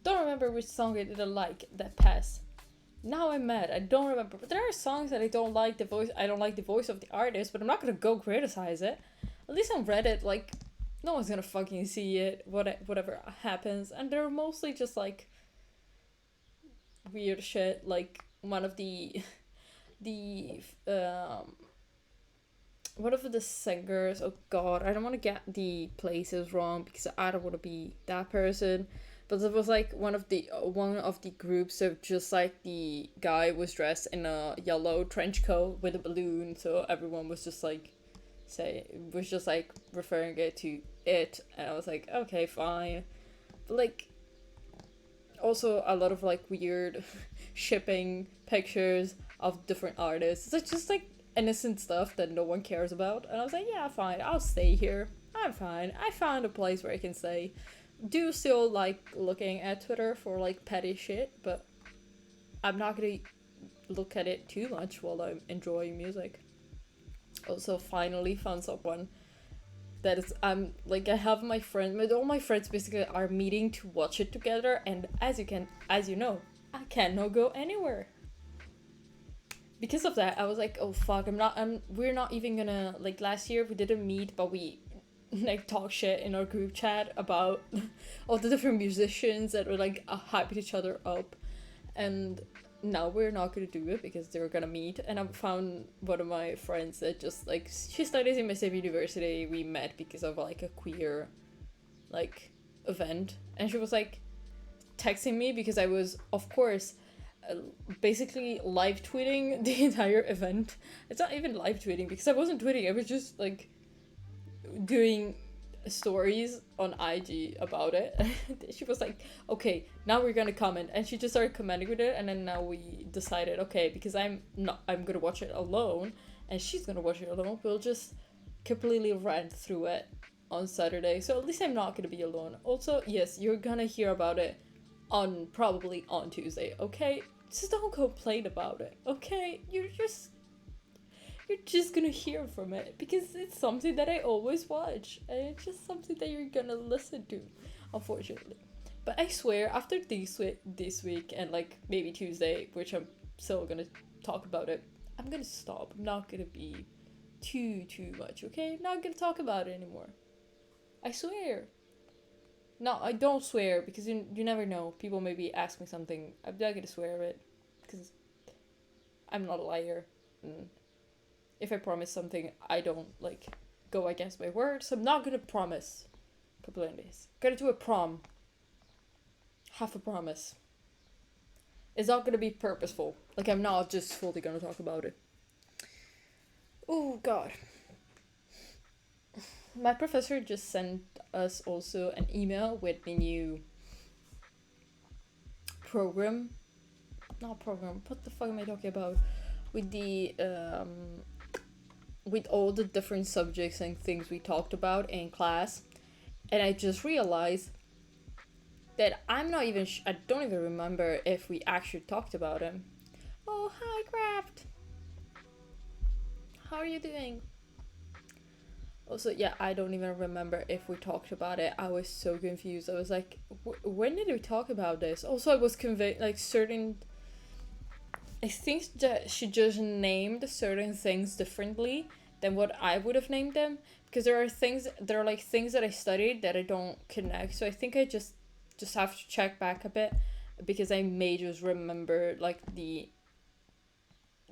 Don't remember which song I didn't like that passed. Now I'm mad. I don't remember. But there are songs that I don't like the voice. I don't like the voice of the artist, but I'm not gonna go criticize it. At least on Reddit, like, no one's gonna fucking see it. Whatever happens, and they're mostly just like weird shit. Like one of the one of the singers, oh god, I don't want to get the places wrong because I don't want to be that person, but it was like one of the groups of just like the guy was dressed in a yellow trench coat with a balloon, so everyone was just like referring it to it, and I was like, okay, fine. But like also a lot of like weird shipping pictures of different artists. It's just like innocent stuff that no one cares about, and I was like, yeah, fine, I'll stay here. I'm fine. I found a place where I can stay. Do still like looking at Twitter for like petty shit, but I'm not gonna look at it too much while I'm enjoying music. Also, finally found someone that is I have my friend, all my friends basically are meeting to watch it together, and as you know, I cannot go anywhere. Because of that, I was like, oh fuck, we're not even gonna, like last year we didn't meet, but we like talk shit in our group chat about all the different musicians that were like hyping each other up, and now we're not gonna do it because they were gonna meet. And I found one of my friends that just like, she studies in my same university. We met because of like a queer like event, and she was like texting me because I was, of course, basically live tweeting the entire event. It's not even live tweeting because I wasn't tweeting, I was just like doing stories on IG about it. She was like, okay, now we're gonna comment, and she just started commenting with it, and then now we decided, okay, because I'm gonna watch it alone and she's gonna watch it alone, we'll just completely rant through it on Saturday, so at least I'm not gonna be alone. Also, yes, you're gonna hear about it probably on Tuesday, okay? Just don't complain about it, okay? You're just gonna hear from it because it's something that I always watch, and it's just something that you're gonna listen to, unfortunately. But I swear, after this week and like maybe Tuesday, which I'm still gonna talk about it, I'm gonna stop. I'm not gonna be too much, okay? I'm not gonna talk about it anymore. I swear. No, I don't swear because you never know. People maybe ask me something. I'm not gonna swear it because I'm not a liar. And if I promise something, I don't like go against my word. So I'm not gonna promise. Couple of days. Gonna do a prom. Half a promise. It's not gonna be purposeful. Like I'm not just fully gonna talk about it. Oh god. My professor just sent us also an email with the new program. Not program. What the fuck am I talking about? With the with all the different subjects and things we talked about in class, and I just realized that I'm not even. I don't even remember if we actually talked about him. Oh hi, Craft. How are you doing? Also, yeah, I don't even remember if we talked about it. I was so confused. I was like, when did we talk about this? Also, I was convinced, like, certain. I think that she just named certain things differently than what I would have named them. Because there are like things that I studied that I don't connect. So I think I just have to check back a bit. Because I may just remember, like, the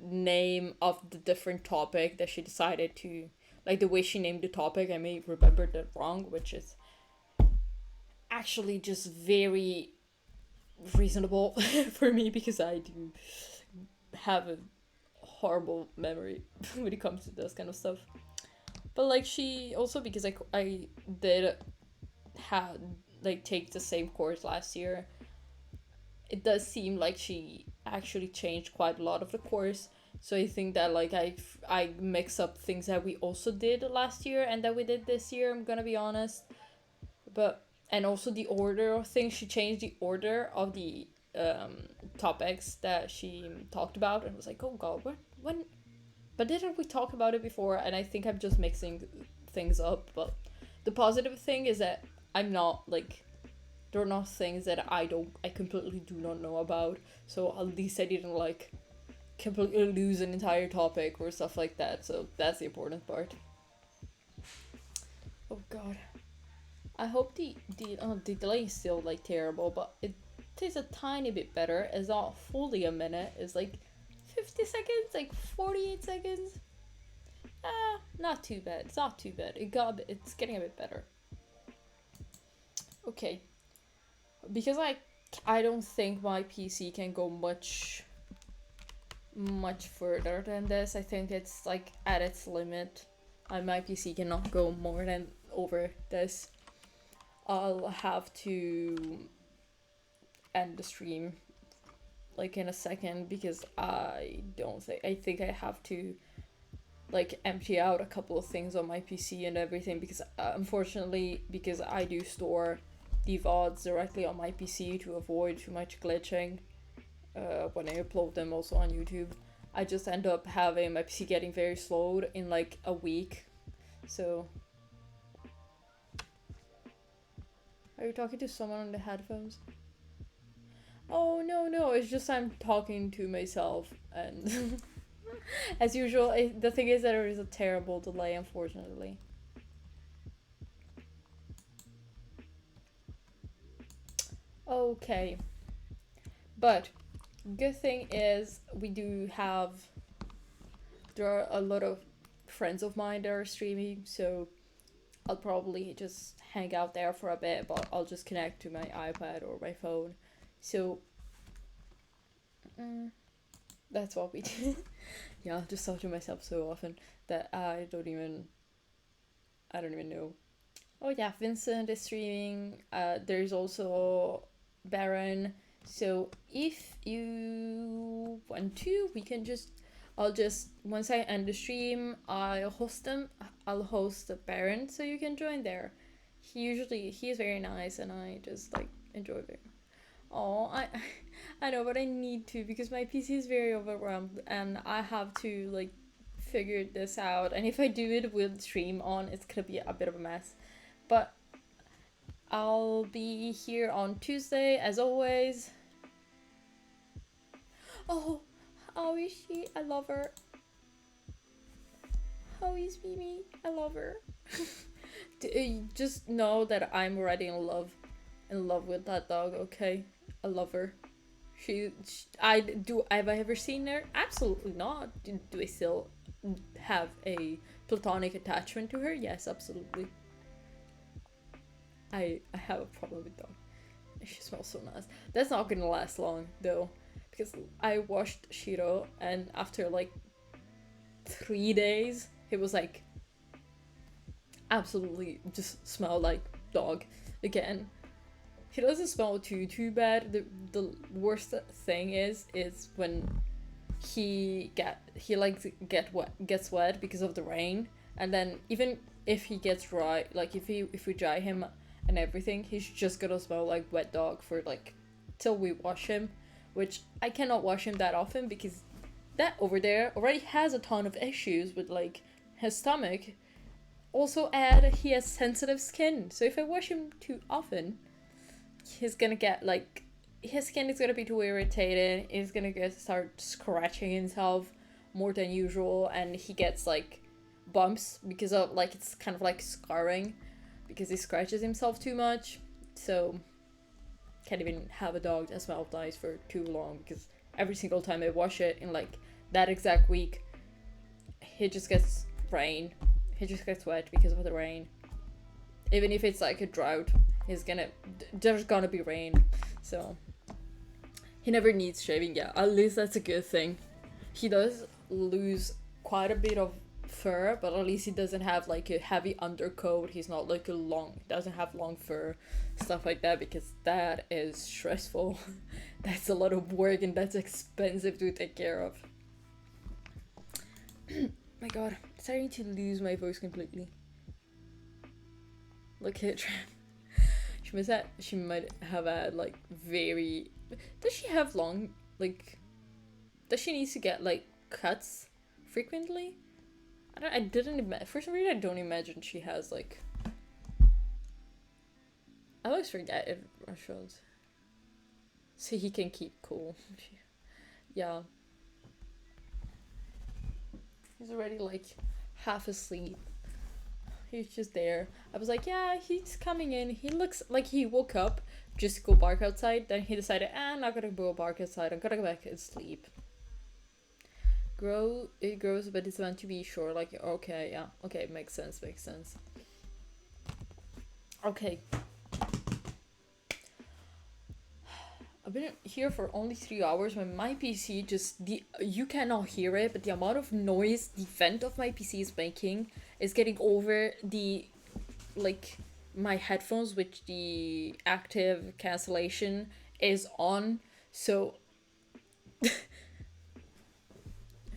name of the different topic that she decided to, like the way she named the topic. I may remember that wrong, which is actually just very reasonable for me because I do have a horrible memory when it comes to this kind of stuff. But like she also, because I did have like take the same course last year, it does seem like she actually changed quite a lot of the course. So I think that like I mix up things that we also did last year and that we did this year. I'm gonna be honest, but and also the order of things. She changed the order of the topics that she talked about, and was like, oh god, when? But didn't we talk about it before? And I think I'm just mixing things up. But the positive thing is that I'm not like there are not things that I completely do not know about. So at least I didn't like completely lose an entire topic or stuff like that. So that's the important part. Oh god. I hope the delay is still like terrible, but it takes a tiny bit better. It's not fully a minute. It's like 50 seconds, like 48 seconds. Not too bad. It's not too bad. It's getting a bit better. Okay. Because I don't think my PC can go much further than this. I think it's like at its limit. My PC cannot go more than over this. I'll have to end the stream like in a second because I think I have to like empty out a couple of things on my PC and everything because unfortunately because I do store the VODs directly on my PC to avoid too much glitching when I upload them also on YouTube. I just end up having my PC getting very slowed in like a week. So are you talking to someone on the headphones? Oh no, it's just I'm talking to myself and as usual, the thing is that there is a terrible delay, unfortunately. Okay. But good thing is there are a lot of friends of mine that are streaming, so I'll probably just hang out there for a bit, but I'll just connect to my iPad or my phone. So that's what we do. Yeah, I'll just talk to myself so often that I don't even know. Oh yeah, Vincent is streaming. There's also Baron. So if you want to, I'll just once I end the stream, I'll host the Baron so you can join there. He's very nice and I just like enjoy it. Oh, I know, but I need to because my PC is very overwhelmed and I have to like figure this out. And if I do it with stream on, it's gonna be a bit of a mess. But I'll be here on Tuesday as always. Oh, how is she? I love her. How is Mimi? I love her. Just know that I'm already in love with that dog. Okay, I love her. Have I ever seen her? Absolutely not. Do I still have a platonic attachment to her? Yes, absolutely. I have a problem with dog. She smells so nice. That's not gonna last long though, because I washed Shiro and after like 3 days, he was like absolutely just smell like dog again. He doesn't smell too bad. The worst thing is when gets wet because of the rain, and then even if he gets dry, like if we dry him and everything, he's just gonna smell like wet dog for like till we wash him, which I cannot wash him that often because that over there already has a ton of issues with like his stomach. Also add he has sensitive skin, so if I wash him too often, he's gonna get like his skin is gonna be too irritated. He's gonna start scratching himself more than usual, and he gets like bumps because of like it's kind of like scarring because he scratches himself too much. So can't even have a dog that smells nice for too long because every single time I wash it in like that exact week, he just gets rain. He just gets wet because of the rain. Even if it's like a drought, there's gonna be rain. So he never needs shaving. Yeah, at least that's a good thing. He does lose quite a bit of fur, but at least he doesn't have like a heavy undercoat. He's not like doesn't have long fur, stuff like that, because that is stressful. That's a lot of work and that's expensive to take care of. My god, I'm starting to lose my voice completely. Look at she might have had like very. Does she have long like? Does she need to get like cuts frequently? For some reason I don't imagine she has like. I always forget if I should. So he can keep cool. Yeah. He's already like half asleep. He's just there. I was like, yeah, he's coming in. He looks like he woke up just to go bark outside. Then he decided, I'm not gonna go bark outside. I'm gonna go back and sleep. It grows, but it's meant to be short. Like, okay, yeah. Okay, makes sense. Okay. I've been here for only 3 hours when my PC you cannot hear it, but the amount of noise the vent of my PC is making is getting over my headphones, which the active cancellation is on. So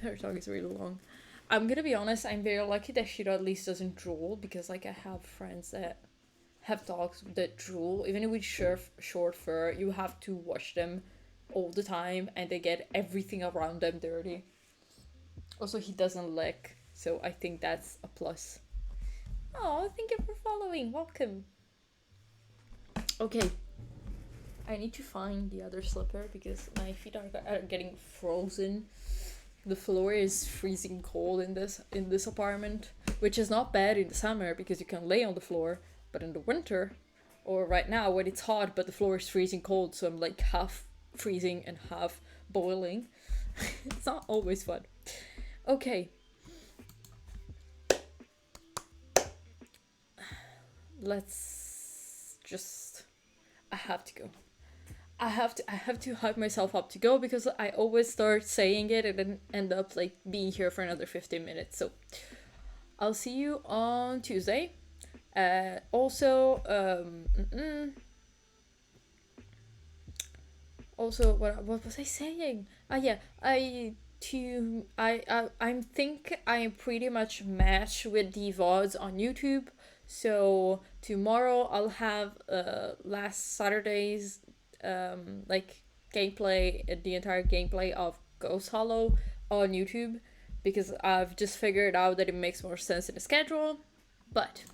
her talk is really long. I'm gonna be honest, I'm very lucky that Shiro at least doesn't drool, because like I have friends that have dogs that drool. Even with short fur, you have to wash them all the time and they get everything around them dirty. Also, he doesn't lick, so I think that's a plus. Oh, thank you for following. Welcome. Okay. I need to find the other slipper because my feet are getting frozen. The floor is freezing cold in this apartment, which is not bad in the summer because you can lay on the floor, but in the winter, or right now when it's hot but the floor is freezing cold, so I'm like half freezing and half boiling. It's not always fun. Okay. I have to go. I have to hype myself up to go because I always start saying it and then end up like being here for another 15 minutes. So I'll see you on Tuesday. Also, what was I saying? I think I'm pretty much matched with the VODs on YouTube. So tomorrow I'll have last Saturday's gameplay, the entire gameplay of Ghost Hollow on YouTube, because I've just figured out that it makes more sense in the schedule. But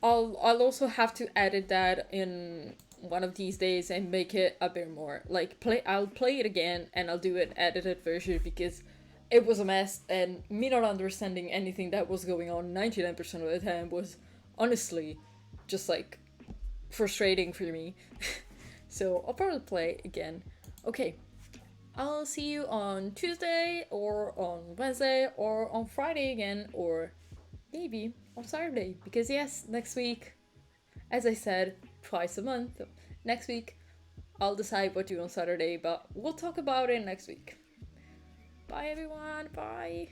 I'll also have to edit that in one of these days and make it a bit more like I'll play it again and I'll do an edited version because it was a mess and me not understanding anything that was going on 99% of the time was honestly just like frustrating for me. So I'll probably play again. Okay, I'll see you on Tuesday or on Wednesday or on Friday again or maybe on Saturday because yes, next week, as I said, twice a month. Next week, I'll decide what to do on Saturday, but we'll talk about it next week. Bye everyone, bye!